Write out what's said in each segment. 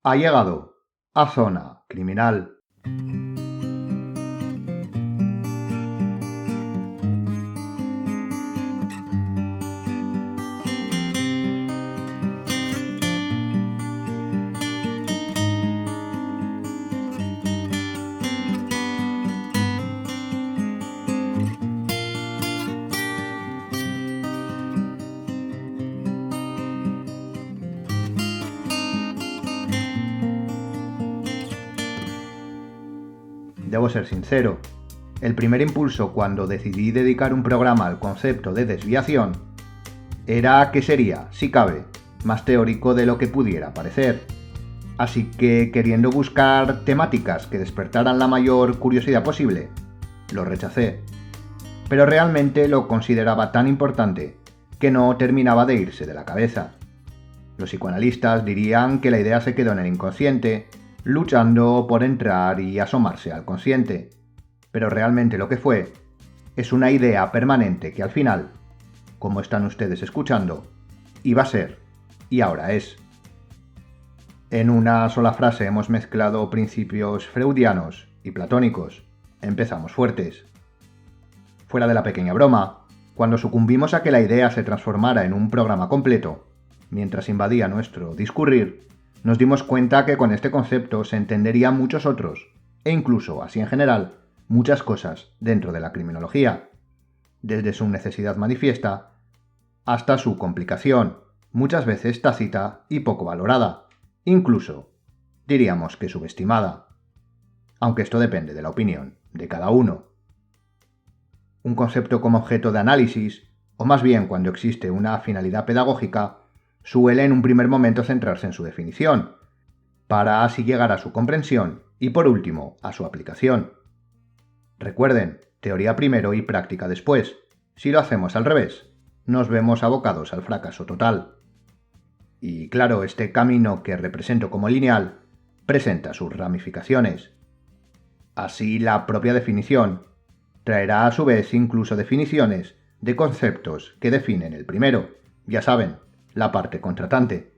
Ha llegado a Zona Criminal. Debo ser sincero, el primer impulso cuando decidí dedicar un programa al concepto de desviación era que sería, si cabe, más teórico de lo que pudiera parecer. Así que, queriendo buscar temáticas que despertaran la mayor curiosidad posible, lo rechacé. Pero realmente lo consideraba tan importante que no terminaba de irse de la cabeza. Los psicoanalistas dirían que la idea se quedó en el inconsciente, luchando por entrar y asomarse al consciente. Pero realmente lo que fue es una idea permanente que al final, como están ustedes escuchando, iba a ser y ahora es. En una sola frase hemos mezclado principios freudianos y platónicos. Empezamos fuertes. Fuera de la pequeña broma, cuando sucumbimos a que la idea se transformara en un programa completo, mientras invadía nuestro discurrir, nos dimos cuenta que con este concepto se entenderían muchos otros, e incluso, así en general, muchas cosas dentro de la criminología, desde su necesidad manifiesta hasta su complicación, muchas veces tácita y poco valorada, incluso, diríamos que subestimada, aunque esto depende de la opinión de cada uno. Un concepto como objeto de análisis, o más bien cuando existe una finalidad pedagógica, suele en un primer momento centrarse en su definición, para así llegar a su comprensión y por último a su aplicación. Recuerden, teoría primero y práctica después. Si lo hacemos al revés, nos vemos abocados al fracaso total. Y claro, este camino que represento como lineal presenta sus ramificaciones. Así, la propia definición traerá a su vez incluso definiciones de conceptos que definen el primero, ya saben, la parte contratante.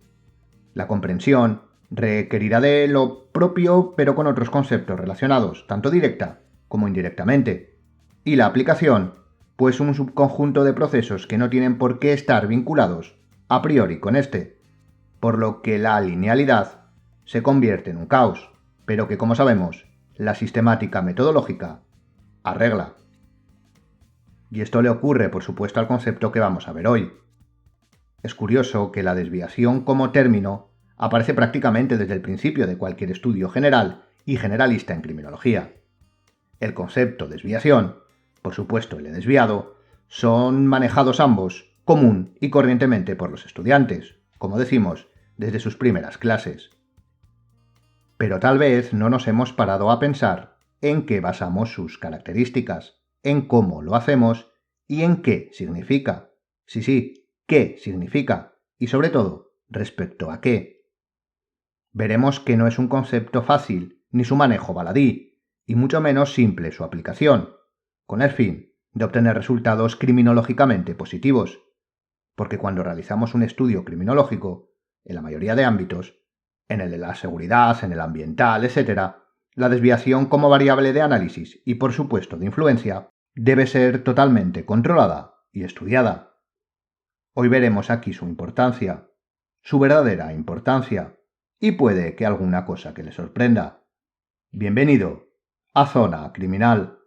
La comprensión requerirá de lo propio pero con otros conceptos relacionados, tanto directa como indirectamente. Y la aplicación, pues un subconjunto de procesos que no tienen por qué estar vinculados a priori con este, por lo que la linealidad se convierte en un caos, pero que como sabemos, la sistemática metodológica arregla. Y esto le ocurre por supuesto al concepto que vamos a ver hoy. Es curioso que la desviación como término aparece prácticamente desde el principio de cualquier estudio general y generalista en criminología. El concepto desviación, por supuesto el desviado, son manejados ambos común y corrientemente por los estudiantes, como decimos, desde sus primeras clases. Pero tal vez no nos hemos parado a pensar en qué basamos sus características, en cómo lo hacemos y en qué significa. Sí, qué significa y sobre todo, respecto a qué. Veremos que no es un concepto fácil ni su manejo baladí, y mucho menos simple su aplicación, con el fin de obtener resultados criminológicamente positivos, porque cuando realizamos un estudio criminológico, en la mayoría de ámbitos, en el de la seguridad, en el ambiental, etc., la desviación como variable de análisis y por supuesto de influencia debe ser totalmente controlada y estudiada. Hoy veremos aquí su importancia, su verdadera importancia, y puede que alguna cosa que le sorprenda. Bienvenido a Zona Criminal.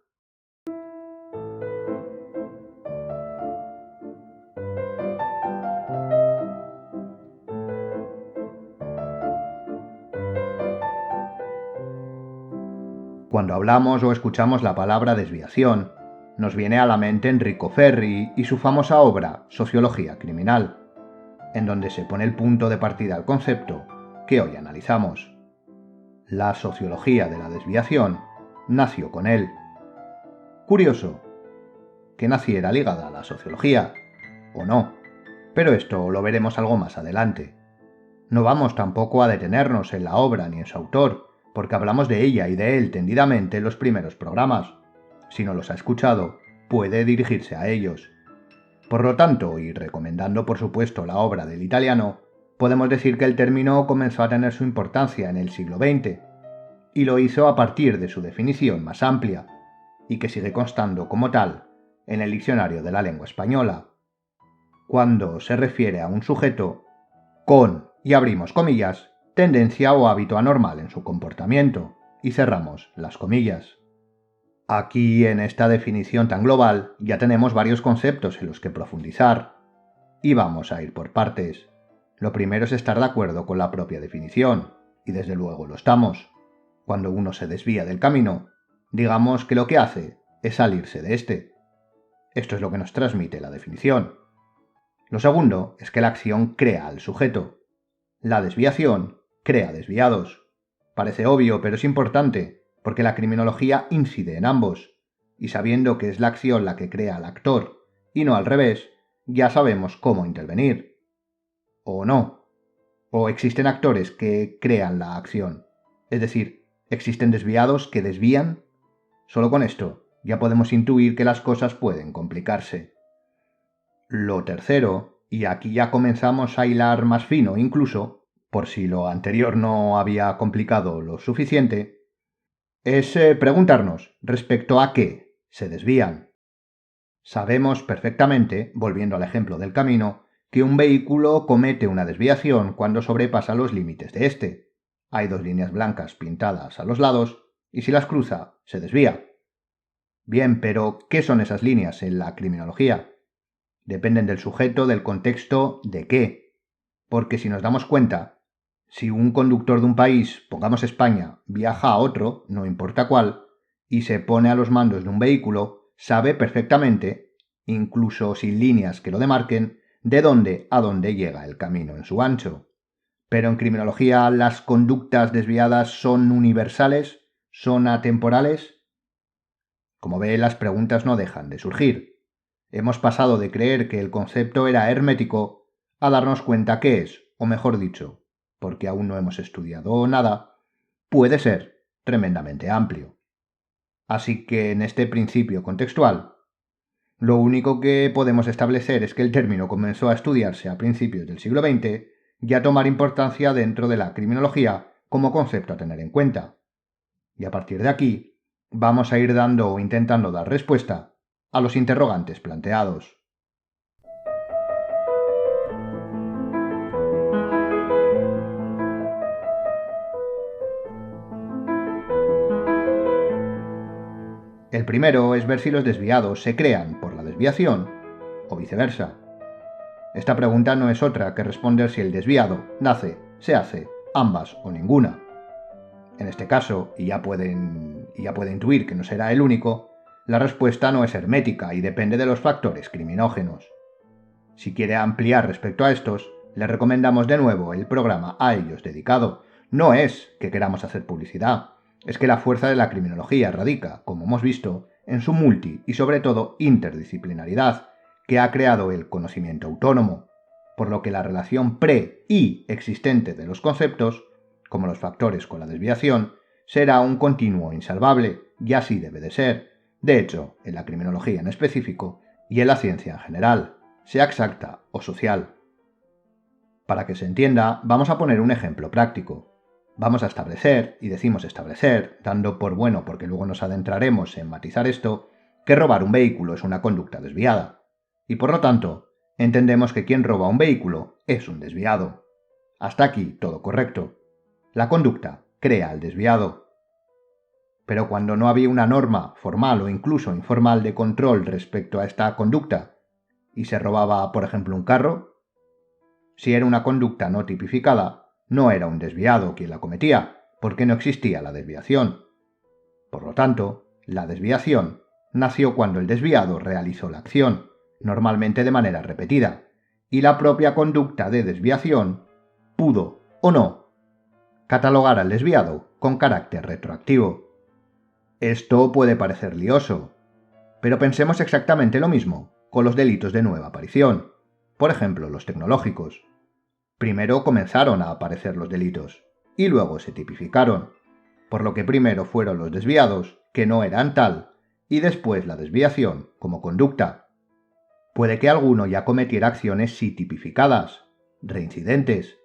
Cuando hablamos o escuchamos la palabra desviación, nos viene a la mente Enrico Ferri y su famosa obra Sociología Criminal, en donde se pone el punto de partida al concepto que hoy analizamos. La sociología de la desviación nació con él. Curioso que naciera ligada a la sociología, o no, pero esto lo veremos algo más adelante. No vamos tampoco a detenernos en la obra ni en su autor, porque hablamos de ella y de él tendidamente en los primeros programas. Si no los ha escuchado, puede dirigirse a ellos. Por lo tanto, y recomendando por supuesto la obra del italiano, podemos decir que el término comenzó a tener su importancia en el siglo XX, y lo hizo a partir de su definición más amplia, y que sigue constando como tal en el diccionario de la lengua española, cuando se refiere a un sujeto con, y abrimos comillas, tendencia o hábito anormal en su comportamiento, y cerramos las comillas. Aquí, en esta definición tan global, ya tenemos varios conceptos en los que profundizar, y vamos a ir por partes. Lo primero es estar de acuerdo con la propia definición, y desde luego lo estamos. Cuando uno se desvía del camino, digamos que lo que hace es salirse de este. Esto es lo que nos transmite la definición. Lo segundo es que la acción crea al sujeto. La desviación crea desviados. Parece obvio, pero es importante, porque la criminología incide en ambos, y sabiendo que es la acción la que crea al actor, y no al revés, ya sabemos cómo intervenir. O no. O existen actores que crean la acción. Es decir, existen desviados que desvían. Solo con esto ya podemos intuir que las cosas pueden complicarse. Lo tercero, y aquí ya comenzamos a hilar más fino incluso, por si lo anterior no había complicado lo suficiente, es preguntarnos respecto a qué se desvían. Sabemos perfectamente, volviendo al ejemplo del camino, que un vehículo comete una desviación cuando sobrepasa los límites de este. Hay dos líneas blancas pintadas a los lados y si las cruza, se desvía. Bien, pero ¿qué son esas líneas en la criminología? Dependen del sujeto, del contexto, de qué. Porque si nos damos cuenta, si un conductor de un país, pongamos España, viaja a otro, no importa cuál, y se pone a los mandos de un vehículo, sabe perfectamente, incluso sin líneas que lo demarquen, de dónde a dónde llega el camino en su ancho. Pero en criminología, ¿las conductas desviadas son universales? ¿Son atemporales? Como ve, las preguntas no dejan de surgir. Hemos pasado de creer que el concepto era hermético a darnos cuenta que es, o mejor dicho, porque aún no hemos estudiado nada, puede ser tremendamente amplio. Así que en este principio contextual, lo único que podemos establecer es que el término comenzó a estudiarse a principios del siglo XX y a tomar importancia dentro de la criminología como concepto a tener en cuenta. Y a partir de aquí, vamos a ir dando o intentando dar respuesta a los interrogantes planteados. El primero es ver si los desviados se crean por la desviación o viceversa. Esta pregunta no es otra que responder si el desviado nace, se hace, ambas o ninguna. En este caso, y ya puede intuir que no será el único, la respuesta no es hermética y depende de los factores criminógenos. Si quiere ampliar respecto a estos, le recomendamos de nuevo el programa a ellos dedicado. No es que queramos hacer publicidad, es que la fuerza de la criminología radica, como hemos visto, en su y sobre todo interdisciplinaridad, que ha creado el conocimiento autónomo, por lo que la relación y existente de los conceptos, como los factores con la desviación, será un continuo insalvable, y así debe de ser, de hecho, en la criminología en específico y en la ciencia en general, sea exacta o social. Para que se entienda, vamos a poner un ejemplo práctico. Vamos a establecer, y decimos establecer, dando por bueno porque luego nos adentraremos en matizar esto, que robar un vehículo es una conducta desviada. Y por lo tanto, entendemos que quien roba un vehículo es un desviado. Hasta aquí todo correcto. La conducta crea al desviado. Pero cuando no había una norma formal o incluso informal de control respecto a esta conducta, y se robaba, por ejemplo, un carro, si era una conducta no tipificada, no era un desviado quien la cometía, porque no existía la desviación. Por lo tanto, la desviación nació cuando el desviado realizó la acción, normalmente de manera repetida, y la propia conducta de desviación pudo, o no, catalogar al desviado con carácter retroactivo. Esto puede parecer lioso, pero pensemos exactamente lo mismo con los delitos de nueva aparición, por ejemplo los tecnológicos. Primero comenzaron a aparecer los delitos, y luego se tipificaron, por lo que primero fueron los desviados, que no eran tal, y después la desviación, como conducta. Puede que alguno ya cometiera acciones sí tipificadas, reincidentes,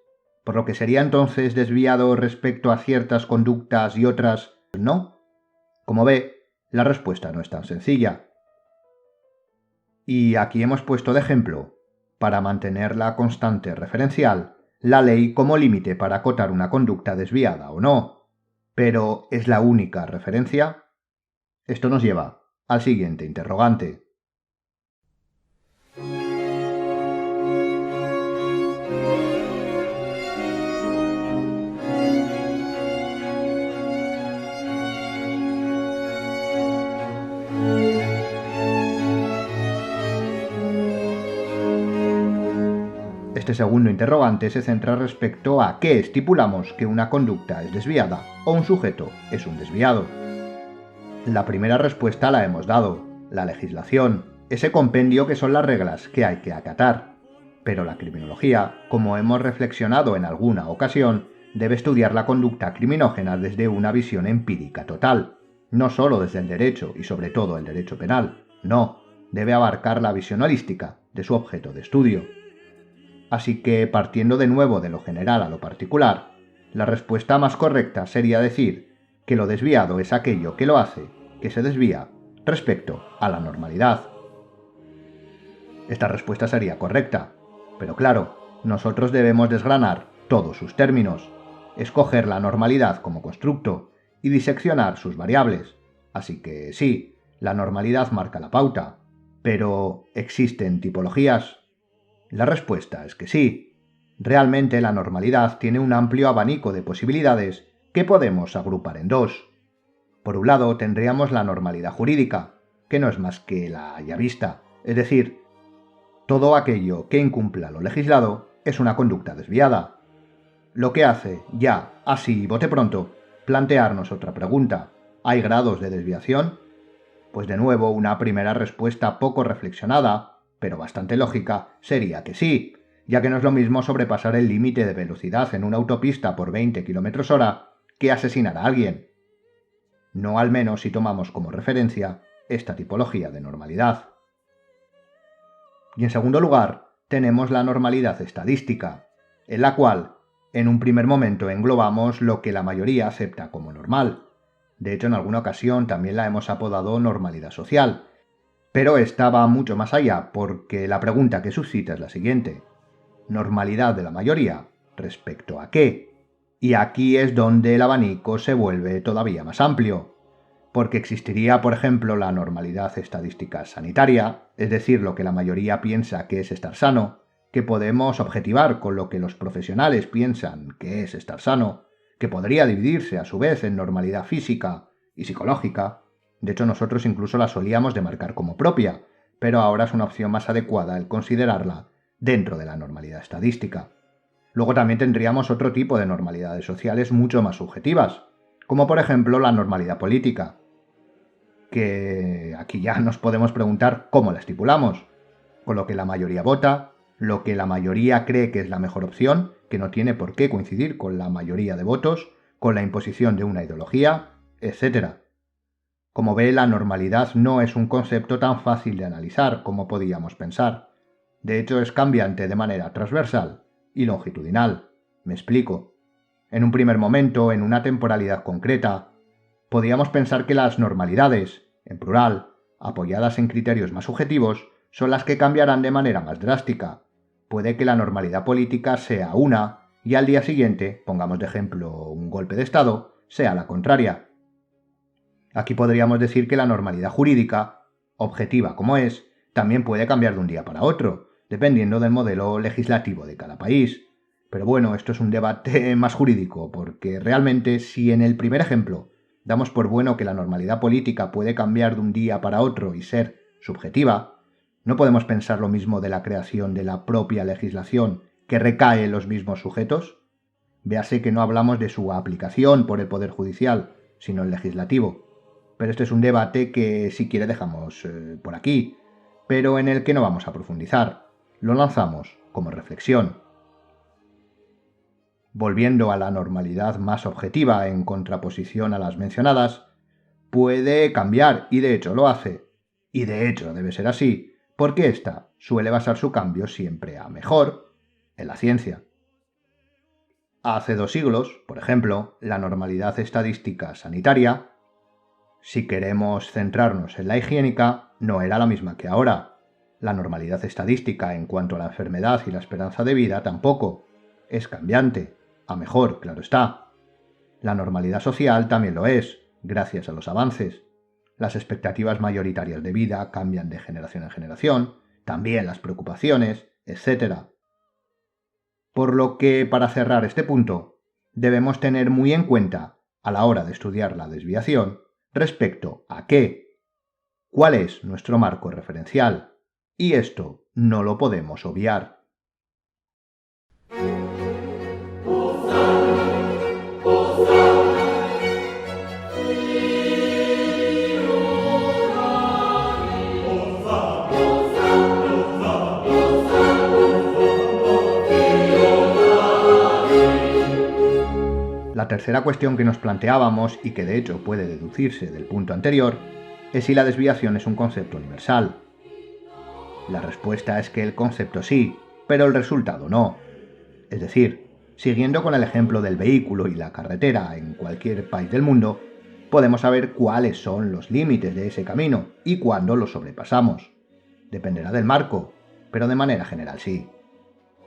por lo que sería entonces desviado respecto a ciertas conductas y otras no. Como ve, la respuesta no es tan sencilla. Y aquí hemos puesto de ejemplo, para mantener la constante referencial, la ley como límite para acotar una conducta desviada o no. ¿Pero es la única referencia? Esto nos lleva al siguiente interrogante. Este segundo interrogante se centra respecto a qué estipulamos que una conducta es desviada o un sujeto es un desviado. La primera respuesta la hemos dado, la legislación, ese compendio que son las reglas que hay que acatar. Pero la criminología, como hemos reflexionado en alguna ocasión, debe estudiar la conducta criminógena desde una visión empírica total, no solo desde el derecho y sobre todo el derecho penal, no, debe abarcar la visión holística de su objeto de estudio. Así que, partiendo de nuevo de lo general a lo particular, la respuesta más correcta sería decir que lo desviado es aquello que lo hace, que se desvía, respecto a la normalidad. Esta respuesta sería correcta, pero claro, nosotros debemos desgranar todos sus términos, escoger la normalidad como constructo y diseccionar sus variables. Así que sí, la normalidad marca la pauta, pero ¿existen tipologías? La respuesta es que sí. Realmente la normalidad tiene un amplio abanico de posibilidades que podemos agrupar en dos. Por un lado tendríamos la normalidad jurídica, que no es más que la ya vista, es decir, todo aquello que incumpla lo legislado es una conducta desviada. Lo que hace, ya, así, bote pronto, plantearnos otra pregunta. ¿Hay grados de desviación? Pues de nuevo, una primera respuesta poco reflexionada, pero bastante lógica, sería que sí, ya que no es lo mismo sobrepasar el límite de velocidad en una autopista por 20 km/h que asesinar a alguien. No al menos si tomamos como referencia esta tipología de normalidad. Y en segundo lugar, tenemos la normalidad estadística, en la cual, en un primer momento englobamos lo que la mayoría acepta como normal. De hecho, en alguna ocasión también la hemos apodado normalidad social. Pero esta va mucho más allá, porque la pregunta que suscita es la siguiente. ¿Normalidad de la mayoría? ¿Respecto a qué? Y aquí es donde el abanico se vuelve todavía más amplio. Porque existiría, por ejemplo, la normalidad estadística sanitaria, es decir, lo que la mayoría piensa que es estar sano, que podemos objetivar con lo que los profesionales piensan que es estar sano, que podría dividirse a su vez en normalidad física y psicológica. De hecho, nosotros incluso la solíamos demarcar como propia, pero ahora es una opción más adecuada el considerarla dentro de la normalidad estadística. Luego también tendríamos otro tipo de normalidades sociales mucho más subjetivas, como por ejemplo la normalidad política, que aquí ya nos podemos preguntar cómo la estipulamos, con lo que la mayoría vota, lo que la mayoría cree que es la mejor opción, que no tiene por qué coincidir con la mayoría de votos, con la imposición de una ideología, etc. Como ve, la normalidad no es un concepto tan fácil de analizar como podíamos pensar. De hecho, es cambiante de manera transversal y longitudinal. Me explico. En un primer momento, en una temporalidad concreta, podíamos pensar que las normalidades, en plural, apoyadas en criterios más subjetivos, son las que cambiarán de manera más drástica. Puede que la normalidad política sea una y al día siguiente, pongamos de ejemplo un golpe de Estado, sea la contraria. Aquí podríamos decir que la normalidad jurídica, objetiva como es, también puede cambiar de un día para otro, dependiendo del modelo legislativo de cada país. Pero bueno, esto es un debate más jurídico, porque realmente si en el primer ejemplo damos por bueno que la normalidad política puede cambiar de un día para otro y ser subjetiva, no podemos pensar lo mismo de la creación de la propia legislación que recae en los mismos sujetos. Véase que no hablamos de su aplicación por el Poder Judicial, sino el legislativo. Pero este es un debate que si quiere dejamos por aquí, pero en el que no vamos a profundizar. Lo lanzamos como reflexión. Volviendo a la normalidad más objetiva en contraposición a las mencionadas, puede cambiar y de hecho lo hace. Y de hecho debe ser así, porque ésta suele basar su cambio siempre a mejor en la ciencia. Hace 2 siglos, por ejemplo, la normalidad estadística sanitaria, si queremos centrarnos en la higiénica, no era la misma que ahora. La normalidad estadística en cuanto a la enfermedad y la esperanza de vida tampoco. Es cambiante, a mejor, claro está. La normalidad social también lo es, gracias a los avances. Las expectativas mayoritarias de vida cambian de generación en generación, también las preocupaciones, etc. Por lo que, para cerrar este punto, debemos tener muy en cuenta, a la hora de estudiar la desviación, respecto a cuál es nuestro marco referencial, y esto no lo podemos obviar. La tercera cuestión que nos planteábamos, y que de hecho puede deducirse del punto anterior, es si la desviación es un concepto universal. La respuesta es que el concepto sí, pero el resultado no. Es decir, siguiendo con el ejemplo del vehículo y la carretera en cualquier país del mundo, podemos saber cuáles son los límites de ese camino y cuándo los sobrepasamos. Dependerá del marco, pero de manera general sí.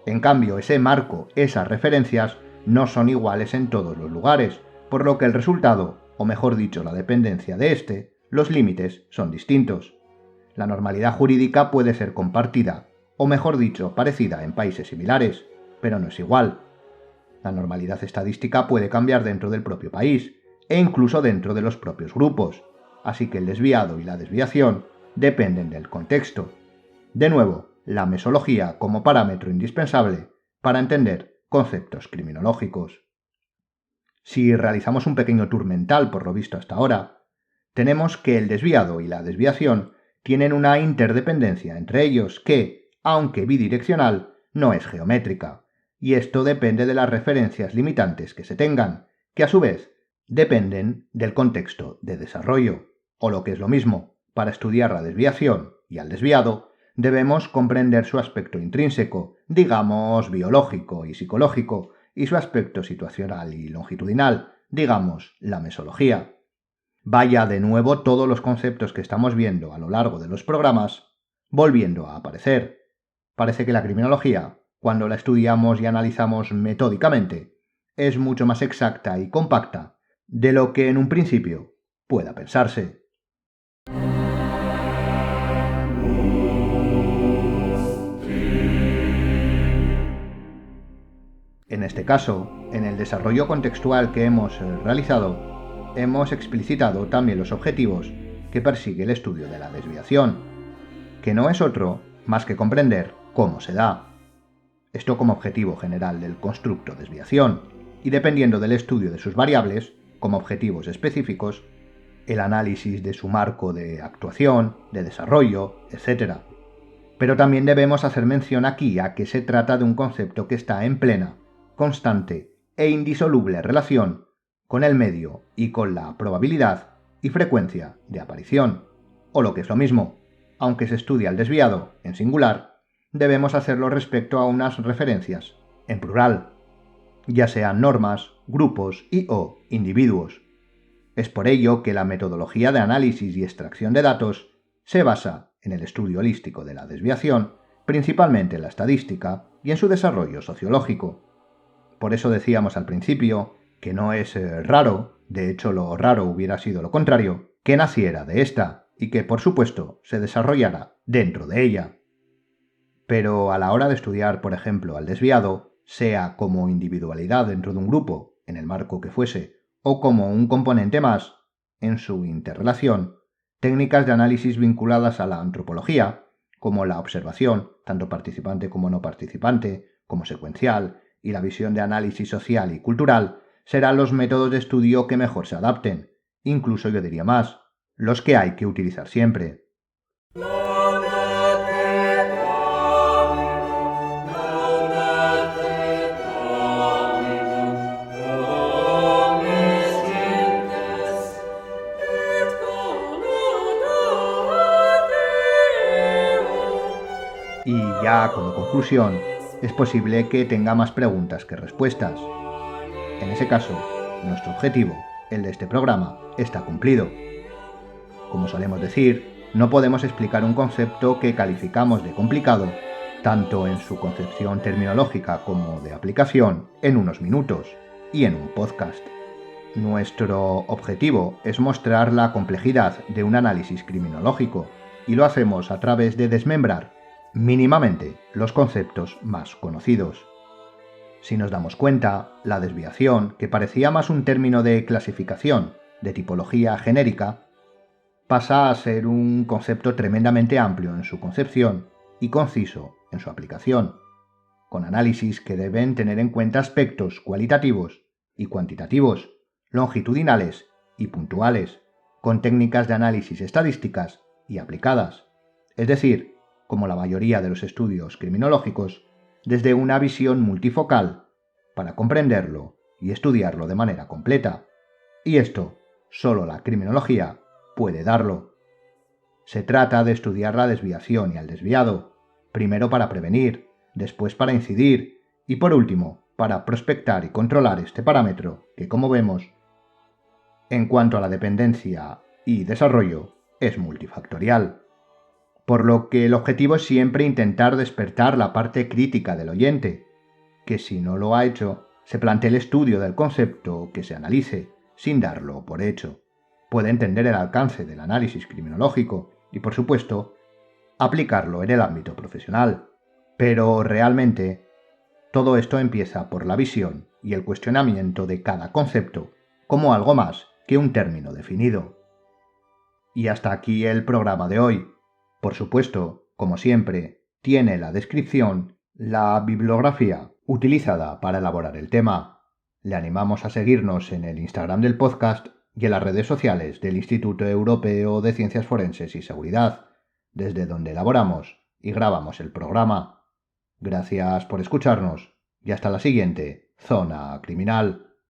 En cambio, ese marco, esas referencias, no son iguales en todos los lugares, por lo que el resultado, o mejor dicho, la dependencia de este, los límites son distintos. La normalidad jurídica puede ser compartida, o mejor dicho, parecida en países similares, pero no es igual. La normalidad estadística puede cambiar dentro del propio país, e incluso dentro de los propios grupos, así que el desviado y la desviación dependen del contexto. De nuevo, la mesología como parámetro indispensable para entender conceptos criminológicos. Si realizamos un pequeño tour mental por lo visto hasta ahora, tenemos que el desviado y la desviación tienen una interdependencia entre ellos que, aunque bidireccional, no es geométrica, y esto depende de las referencias limitantes que se tengan, que a su vez dependen del contexto de desarrollo, o lo que es lo mismo, para estudiar la desviación y al desviado, debemos comprender su aspecto intrínseco, digamos biológico y psicológico, y su aspecto situacional y longitudinal, digamos la mesología. Vaya de nuevo todos los conceptos que estamos viendo a lo largo de los programas volviendo a aparecer. Parece que la criminología, cuando la estudiamos y analizamos metódicamente, es mucho más exacta y compacta de lo que en un principio pueda pensarse. En este caso, en el desarrollo contextual que hemos realizado, hemos explicitado también los objetivos que persigue el estudio de la desviación, que no es otro más que comprender cómo se da. Esto como objetivo general del constructo desviación, y dependiendo del estudio de sus variables, como objetivos específicos, el análisis de su marco de actuación, de desarrollo, etc. Pero también debemos hacer mención aquí a que se trata de un concepto que está en plena, constante e indisoluble relación con el medio y con la probabilidad y frecuencia de aparición. O lo que es lo mismo, aunque se estudia el desviado en singular, debemos hacerlo respecto a unas referencias en plural, ya sean normas, grupos y o individuos. Es por ello que la metodología de análisis y extracción de datos se basa en el estudio holístico de la desviación, principalmente en la estadística y en su desarrollo sociológico. Por eso decíamos al principio que no es raro, de hecho lo raro hubiera sido lo contrario, que naciera de esta y que por supuesto se desarrollara dentro de ella. Pero a la hora de estudiar, por ejemplo, al desviado, sea como individualidad dentro de un grupo, en el marco que fuese, o como un componente más, en su interrelación, técnicas de análisis vinculadas a la antropología, como la observación, tanto participante como no participante, como secuencial, y la visión de análisis social y cultural, serán los métodos de estudio que mejor se adapten, incluso yo diría más, los que hay que utilizar siempre. Y ya como conclusión, es posible que tenga más preguntas que respuestas. En ese caso, nuestro objetivo, el de este programa, está cumplido. Como solemos decir, no podemos explicar un concepto que calificamos de complicado, tanto en su concepción terminológica como de aplicación, en unos minutos y en un podcast. Nuestro objetivo es mostrar la complejidad de un análisis criminológico y lo hacemos a través de desmembrar mínimamente los conceptos más conocidos. Si nos damos cuenta, la desviación, que parecía más un término de clasificación, de tipología genérica, pasa a ser un concepto tremendamente amplio en su concepción y conciso en su aplicación, con análisis que deben tener en cuenta aspectos cualitativos y cuantitativos, longitudinales y puntuales, con técnicas de análisis estadísticas y aplicadas, es decir, como la mayoría de los estudios criminológicos, desde una visión multifocal para comprenderlo y estudiarlo de manera completa. Y esto, solo la criminología puede darlo. Se trata de estudiar la desviación y al desviado, primero para prevenir, después para incidir y por último para prospectar y controlar este parámetro que, como vemos, en cuanto a la dependencia y desarrollo, es multifactorial. Por lo que el objetivo es siempre intentar despertar la parte crítica del oyente, que si no lo ha hecho, se plantee el estudio del concepto que se analice, sin darlo por hecho. Puede entender el alcance del análisis criminológico y, por supuesto, aplicarlo en el ámbito profesional. Pero realmente, todo esto empieza por la visión y el cuestionamiento de cada concepto como algo más que un término definido. Y hasta aquí el programa de hoy. Por supuesto, como siempre, tiene la descripción la bibliografía utilizada para elaborar el tema. Le animamos a seguirnos en el Instagram del podcast y en las redes sociales del Instituto Europeo de Ciencias Forenses y Seguridad, desde donde elaboramos y grabamos el programa. Gracias por escucharnos y hasta la siguiente Zona Criminal.